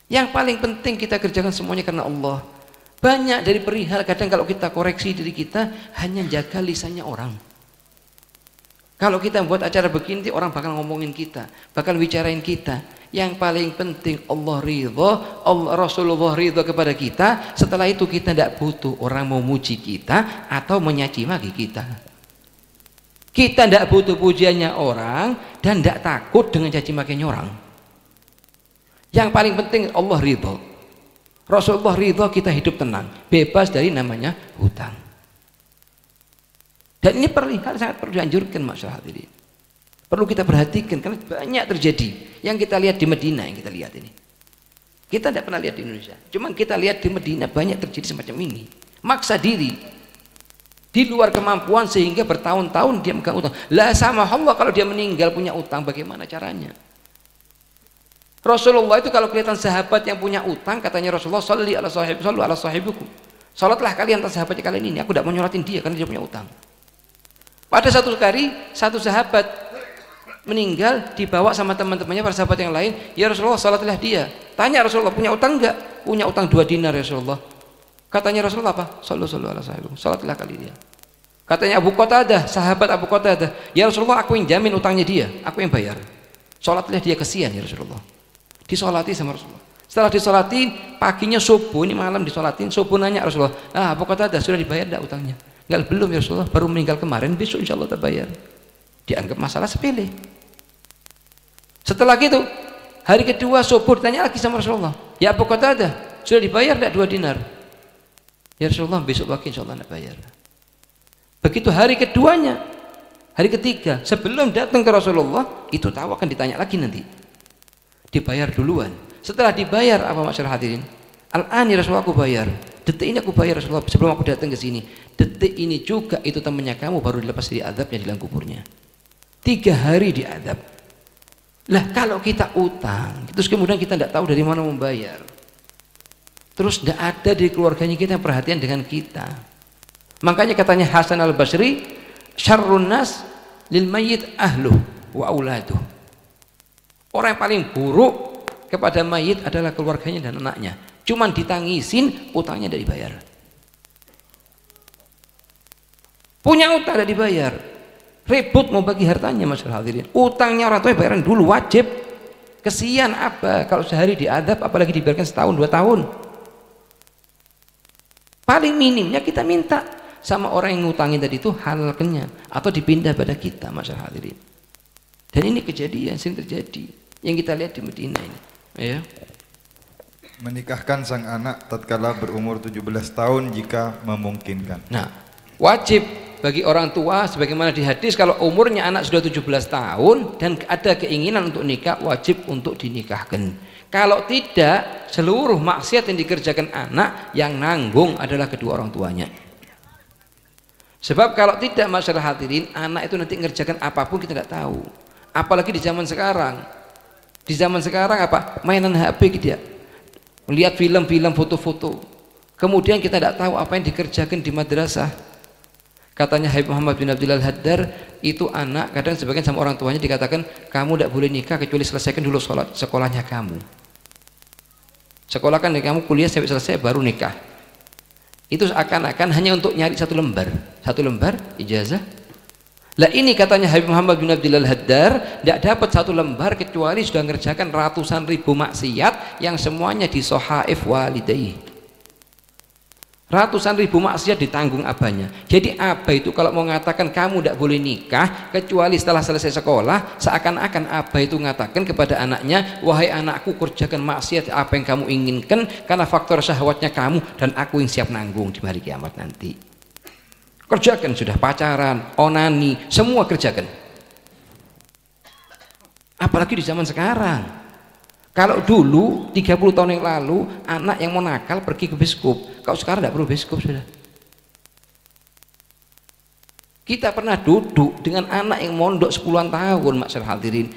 Yang paling penting kita kerjakan semuanya karena Allah. Banyak dari perihal kadang kalau kita koreksi diri kita hanya jaga lisannya orang. Kalau kita buat acara begini, orang bakal ngomongin kita, bakal bicarain kita. Yang paling penting Allah ridho, Rasulullah ridho kepada kita. Setelah itu kita tidak butuh orang mau muji kita atau menyaci maki kita. Kita tidak butuh pujiannya orang dan tidak takut dengan caci makinya orang. Yang paling penting Allah ridho, Rasulullah ridho, kita hidup tenang, bebas dari namanya hutang. Dan ini perihal sangat perlu dianjurkan, masyarakat hadirin. Perlu kita perhatikan karena banyak terjadi. Yang kita lihat di Madinah, yang kita lihat ini. Kita tidak pernah lihat di Indonesia. Cuma kita lihat di Madinah banyak terjadi semacam ini. Maksa diri di luar kemampuan sehingga bertahun-tahun dia megang utang. Lah sama Allah kalau dia meninggal punya utang, bagaimana caranya? Rasulullah itu kalau kelihatan sahabat yang punya utang, katanya Rasulullah, sallu ala sahibikum. Salatlah kalian atas sahabatnya kalian ini. Aku tidak mau nyolatin dia karena dia punya utang. Pada satu kali satu sahabat meninggal, dibawa sama teman-temannya para sahabat yang lain. Ya Rasulullah, salatlah dia. Tanya Rasulullah, punya utang enggak? Punya utang 2 dinar ya Rasulullah. Katanya Rasulullah apa? Sallu ala sahibikum. Salatlah kali dia. Katanya Abu Qatadah, sahabat Abu Qatadah, ya Rasulullah, aku yang jamin utangnya dia, aku yang bayar. Salatlah dia, kesian ya Rasulullah. Disolati sama Rasulullah. Setelah disolatin, paginya subuh, ini malam disolatin, subuh nanya Rasulullah, Abu Qatadah sudah dibayar enggak utangnya? Enggak, belum ya Rasulullah, baru meninggal kemarin, besok insya Allah terbayar. Dianggap masalah sepele. Setelah itu, hari kedua subuh ditanya lagi sama Rasulullah, ya Abu Qatadah sudah dibayar enggak 2 dinar? Ya Rasulullah, besok pagi insya Allah enggak bayar. Begitu hari keduanya, hari ketiga, sebelum datang ke Rasulullah, itu tahu akan ditanya lagi nanti. Dibayar duluan. Setelah dibayar, apa masyarakat hadirin? Al-ani Rasulullah aku bayar. Detik ini aku bayar Rasulullah sebelum aku datang ke sini. Detik ini juga itu temannya kamu baru dilepas dari adabnya di dalam kuburnya. 3 hari diadab. Lah kalau kita utang, terus kemudian kita tidak tahu dari mana membayar, terus tidak ada di keluarganya kita yang perhatian dengan kita. Makanya katanya Hasan al-Basri, syarrun nas lil mayyit ahluh wa auladuh. Orang yang paling buruk kepada mayit adalah keluarganya dan anaknya. Cuman ditangisin, utangnya tidak dibayar. Punya utang tidak dibayar, ribut mau bagi hartanya. Masyaallah hadirin, utangnya orang tua bayaran dulu, wajib. Kesian apa kalau sehari diadab, apalagi dibiarkan setahun 2 tahun. Paling minimnya kita minta sama orang yang ngutangin tadi itu halalkannya atau dipindah pada kita. Masyaallah hadirin, dan ini kejadian sering terjadi yang kita lihat di Madinah ini, ya. Menikahkan sang anak tatkala berumur 17 tahun jika memungkinkan. Nah, wajib bagi orang tua sebagaimana di hadis, kalau umurnya anak sudah 17 tahun dan ada keinginan untuk nikah, wajib untuk dinikahkan. Kalau tidak, seluruh maksiat yang dikerjakan anak yang nanggung adalah kedua orang tuanya. Sebab kalau tidak, masyarakat hadirin, anak itu nanti ngerjakan apapun kita tidak tahu. Apalagi di zaman sekarang. Di zaman sekarang apa? Mainan HP dia. Melihat film-film, foto-foto. Kemudian kita tidak tahu apa yang dikerjakan di madrasah. Katanya Habib Muhammad bin Abdullah Al-Haddar, itu anak kadang sebagian sama orang tuanya dikatakan, kamu tidak boleh nikah kecuali selesaikan dulu sekolahnya kamu. Sekolahkan kamu kuliah sampai selesai baru nikah. Itu seakan-akan hanya untuk nyari satu lembar ijazah. Lah ini katanya Habib Muhammad bin Abdullah Al-Haddar, tidak dapat satu lembar kecuali sudah mengerjakan ratusan ribu maksiat yang semuanya di sohaif walidayhi. Ratusan ribu maksiat ditanggung abahnya. Jadi abah itu kalau mau mengatakan kamu tidak boleh nikah kecuali setelah selesai sekolah, seakan-akan abah itu mengatakan kepada anaknya, wahai anakku, kerjakan maksiat apa yang kamu inginkan karena faktor syahwatnya kamu, dan aku yang siap nanggung di hari kiamat nanti. Kerjakan, sudah pacaran, onani, semua kerjakan. Apalagi di zaman sekarang. Kalau dulu 30 tahun yang lalu anak yang mau nakal pergi ke biskup, kalau sekarang tidak perlu biskup sudah. Kita pernah duduk dengan anak yang mondok 10-an tahun, masyaallah hadirin,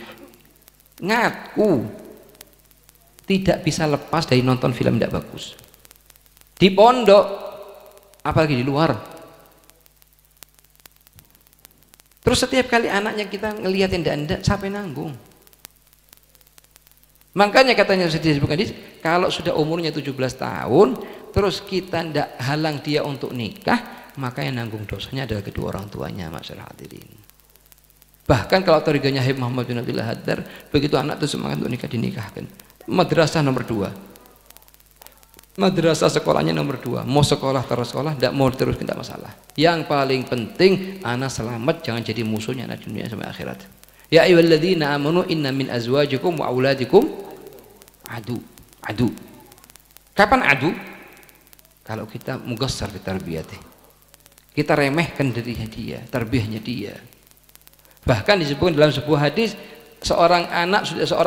ngaku tidak bisa lepas dari nonton film tidak bagus di pondok, apalagi di luar. Terus setiap kali anaknya kita ngelihat yang tidak, siapa yang nanggung? Makanya katanya sudah disebutkan, kalau sudah umurnya 17 tahun terus kita tidak halang dia untuk nikah, maka yang nanggung dosanya adalah kedua orang tuanya, masyaallah hadirin. Bahkan kalau tarikanya Habib Muhammad bin Abdullah Haddar, begitu anak itu semangat untuk nikah, dinikahkan. Madrasah nomor 2, madrasah sekolahnya nomor 2, mau sekolah terus sekolah, tidak mau terus tidak masalah. Yang paling penting anak selamat, jangan jadi musuhnya anak dunia sampai akhirat. Ya ayyuhalladzina amanu inna min azwajikum wa auladikum adu. Kapan adu? Kalau kita mugassar fi tarbiyati, kita remehkan dirinya dia, tarbiyahnya dia. Bahkan disebutkan dalam sebuah hadis, seorang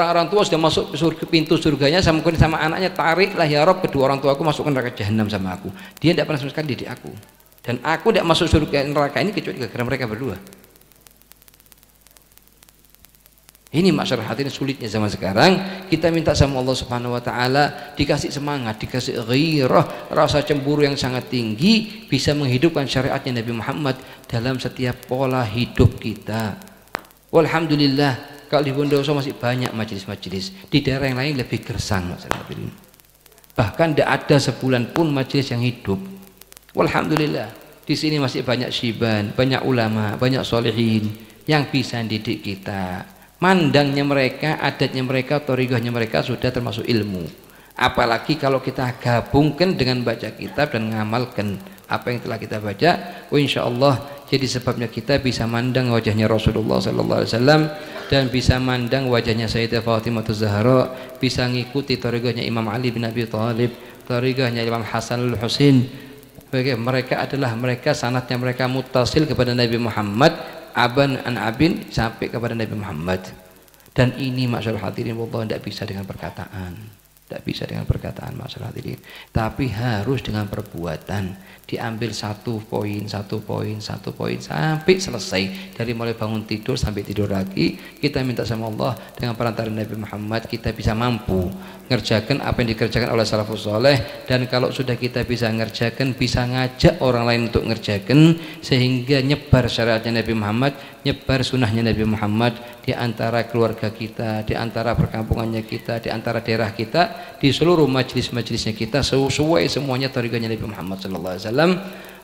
orang tua sudah masuk surga, pintu surganya, sama anaknya, tariklah ya Rabb kedua orang tuaku masukkan neraka jahanam sama aku. Dia tidak pernah sama sekali didik aku, dan aku tidak masuk surga neraka ini kecuali gara-gara mereka berdua. Ini masyarakat hadirin sulitnya zaman sekarang. Kita minta sama Allah Subhanahu wa taala dikasih semangat, dikasih ghirah, rasa cemburu yang sangat tinggi, bisa menghidupkan syariatnya Nabi Muhammad dalam setiap pola hidup kita. Walhamdulillah, kalau di Bondowoso masih banyak majelis-majelis, di daerah yang lain lebih gersang masyarakat hadirin. Bahkan tidak ada sebulan pun majelis yang hidup. Walhamdulillah, di sini masih banyak syiban, banyak ulama, banyak solehin yang bisa mendidik kita. Mandangnya mereka, adatnya mereka, thariqahnya mereka sudah termasuk ilmu. Apalagi kalau kita gabungkan dengan baca kitab dan ngamalkan apa yang telah kita baca, insya Allah jadi sebabnya kita bisa mandang wajahnya Rasulullah SAW dan bisa mandang wajahnya Sayyidah Fatimah Zahra, bisa ngikuti thariqahnya Imam Ali bin Abi Thalib, thariqahnya Imam Hasan al-Husain. Mereka adalah sanadnya mereka muttasil kepada Nabi Muhammad, aban an abin sampai kepada Nabi Muhammad. Dan ini masyaallah hadirin, wallah tidak bisa dengan perkataan, Tidak bisa dengan perkataan masalah hadirin, tapi harus dengan perbuatan. Diambil satu poin sampai selesai, dari mulai bangun tidur sampai tidur lagi. Kita minta sama Allah dengan perantara Nabi Muhammad kita bisa mampu ngerjakan apa yang dikerjakan oleh salafus soleh, dan kalau sudah kita bisa ngerjakan, bisa ngajak orang lain untuk ngerjakan, sehingga nyebar syariatnya Nabi Muhammad, nyebar sunnahnya Nabi Muhammad di antara keluarga kita, di antara perkampungannya kita, di antara daerah kita, di seluruh majlis-majlisnya kita, sesuai semuanya tariqahnya Nabi Muhammad sallallahu alaihi wasallam.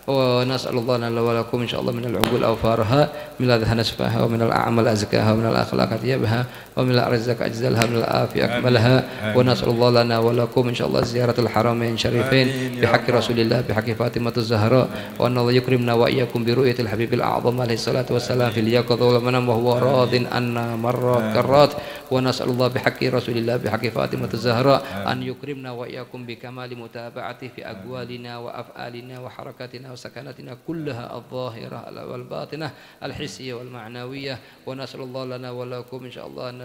ونسأل الله لنا ولكم إن شاء الله من العقول أوفارها من الأذهان أصفاها ومن الأعمال أزكاها ومن الأخلاق أطيبها ومن الأرزاق أجزلها من العافية أكملها ونسأل الله لنا ولكم إن شاء الله زيارة الحرمين الشريفين بحق رسول الله بحق فاطمة الزهراء وأن الله يكرمنا وإياكم برؤية الحبيب الأعظم عليه الصلاة والسلام في اليقظة والمنام وهو راض عنا مرات كرات ونسأل الله بحق رسول الله بحق فاطمة الزهراء أن يكرمنا وإياكم بكمال متابعته في أقوالنا وأفعالنا وحركاتنا وسكناتنا كلها الظاهرة والباطنة الحسية والمعنوية ونسأل الله لنا ولكم إن شاء الله أن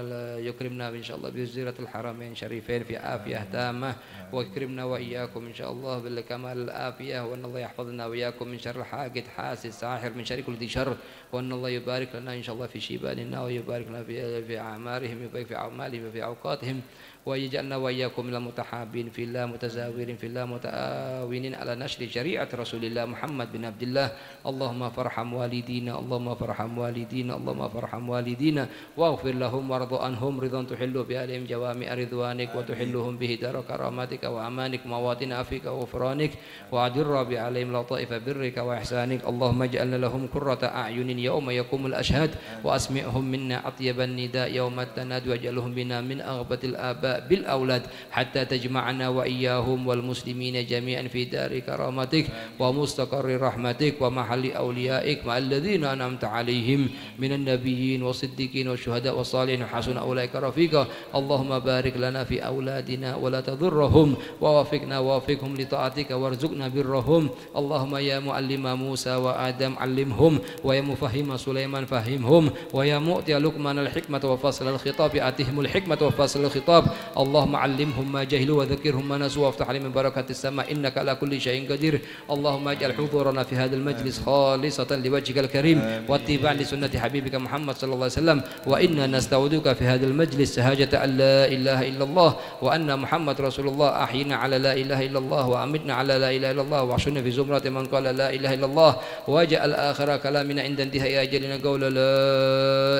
يكرمنا إن شاء الله بزيارة الحرمين الشريفين في عافية تامة ويكرمنا وإياكم إن شاء الله بالكمال العافية وأن الله يحفظنا وإياكم من شر حاقد حاسد ساحر من شر كل ذي شر وأن الله يبارك لنا إن شاء الله في شيباننا ويبارك لنا في أعمارهم ويبارك في أعمالهم وفي أوقاتهم ويجعلنا وإياكم من المتحابين في الله متزاورين في الله متآونين على نشر شريعة رسول الله محمد بن عبد الله اللهم فارحم والدينا اللهم فارحم والدينا اللهم فارحم والدينا واغفر لهم وارض عنهم رضا تحل بأهلهم جوامع رضوانك وتحلهم به دار كرامتك وأمانك مواطن عفوك وغفرانك وأدر بعليهم لطائف برك وإحسانك اللهم اجعلنا لهم قرة أعين يوم يقوم الأشهاد وأسمعهم منا أطيب النداء يوم التناد واجعلهم بنا من أغبة الآباء بالأولاد حتى تجمعنا وإياهم والمسلمين جميعا في دار كرامتك ومستقر رحمتك ومحل أوليائك مع الذين أنعمت عليهم من النبيين والصديقين والشهداء والصالحين وحسن أولئك رفيقا اللهم بارك لنا في أولادنا ولا تضرهم ووفقنا ووفقهم لطاعتك وارزقنا برهم اللهم يا معلم موسى وآدم علمهم ويا مفهم سليمان فهمهم ويا مؤتي لقمان الحكمة وفصل الخطاب آتهم الحكمة وفصل الخطاب اللهم علمهم ما جهلوا وذكرهم ما نسوا وافتح عليهم من بركة السماء إنك على كل شيء قدير اللهم اجعل حضورنا في هذا المجلس خالصة لوجهك الكريم واتباع لسنة حبيبك محمد صلى الله عليه وسلم وإنا نستودعك في هذا المجلس شهادة أن لا إله إلا الله وأن محمد رسول الله أحينا على لا إله إلا الله وأمتنا على لا إله إلا الله واحشرنا في زمرة من قال لا إله إلا الله واجعل آخر كلامنا عند انتهاء أجلنا قول لا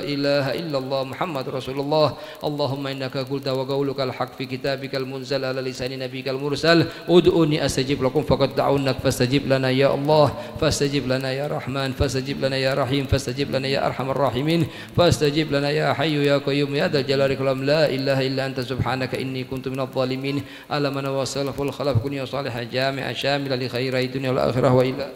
إله إلا الله محمد رسول الله اللهم إنك قلت وقولك الحق في كتابك المنزل على لسان نبيك المرسل ادعوني أستجب لكم فقد دعونك فاستجب لنا يا الله فاستجب لنا يا رحمن فاستجب لنا يا رحيم فاستجب لنا يا أرحم الراحمين فاستجب لنا يا حي يا قيوم يا ذا الجلال والإكرام لا إله إلا أنت سبحانك إني كنت من الظالمين ألم أنا وسلف الخلف كن يا صالح جامع شامل لخير الدنيا والآخرة وإلى